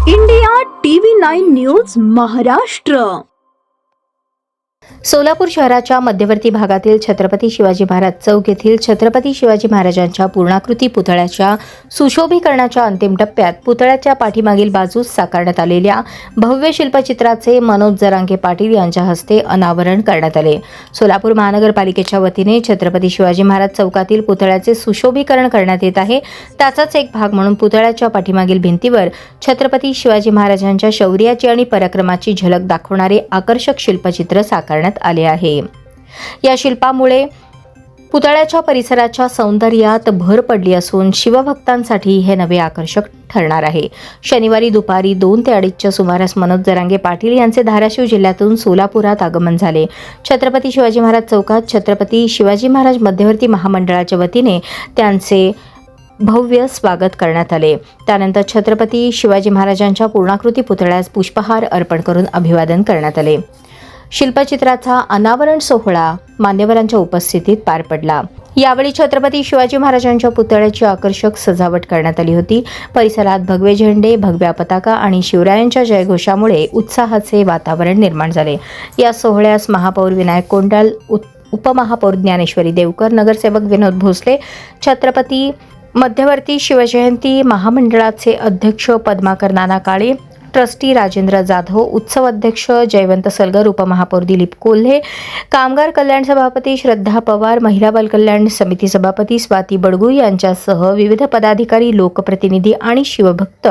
India TV 9 news Maharashtra. Solapur शहराच्या मध्यवर्ती भागातील छत्रपती शिवाजी महाराज चौक येथील छत्रपती शिवाजी महाराजांच्या पूर्णाकृती पुतळ्याच्या सुशोभीकरणाच्या अंतिम टप्प्यात पुतळ्याच्या पाठीमागील बाजूस साकारण्यात आलेल्या भव्य शिल्पचित्राचे मनोज जरांगे पाटील यांच्या हस्ते अनावरण करण्यात आले. सोलापूर महानगरपालिकेच्या वतीने छत्रपती शिवाजी महाराज चौकातील पुतळ्याचे सुशोभीकरण करण्यात येत आहे. त्याचाच एक भाग म्हणून पुतळ्याच्या पाठीमागील भिंतीवर छत्रपती शिवाजी महाराजांच्या शौर्याची आणि पराक्रमाची झलक दाखवणारे आकर्षक शिल्पचित्र साकारण्यात आले आहे. या शिल्पामुळे पुतळ्याच्या परिसराच्या सौंदर्यात भर पडली असून शिवभक्तांसाठी हे नवे आकर्षक ठरणार आहे. शनिवारी दुपारी 2 ते 2:30च्या सुमारास मनोज जरांगे पाटील यांचे धाराशिव जिल्ह्यातून सोलापुरात आगमन झाले. छत्रपती शिवाजी महाराज चौकात छत्रपती शिवाजी महाराज मध्यवर्ती महामंडळाच्या वतीने त्यांचे भव्य स्वागत करण्यात आले. त्यानंतर छत्रपती शिवाजी महाराजांच्या पूर्णाकृती पुतळ्यास पुष्पहार अर्पण करून अभिवादन करण्यात आले. शिल्पचित्राचा अनावरण सोहळा मान्यवरांच्या उपस्थितीत पार पडला. यावेळी छत्रपती शिवाजी महाराजांच्या पुतळ्याची आकर्षक सजावट करण्यात आली होती. परिसरात भगवे झेंडे, भगव्या पताका आणि शिवरायांच्या जयघोषामुळे उत्साहाचे वातावरण निर्माण झाले. या सोहळ्यास महापौर विनायक कोंडाल, उपमहापौर ज्ञानेश्वरी देवकर, नगरसेवक विनोद भोसले, छत्रपती मध्यवर्ती शिवजयंती महामंडळाचे अध्यक्ष पद्माकर नाना काळे, ट्रस्टी राजेंद्र जाधव, उत्सव अध्यक्ष जयवंत सलगर, उपमहापौर दिलीप कोल्हे, कामगार कल्याण सभापती श्रद्धा पवार, महिला बाल कल्याण समिती सभापती स्वाती बडगू यांच्यासह विविध पदाधिकारी, लोकप्रतिनिधी आणि शिवभक्त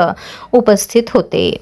उपस्थित होते.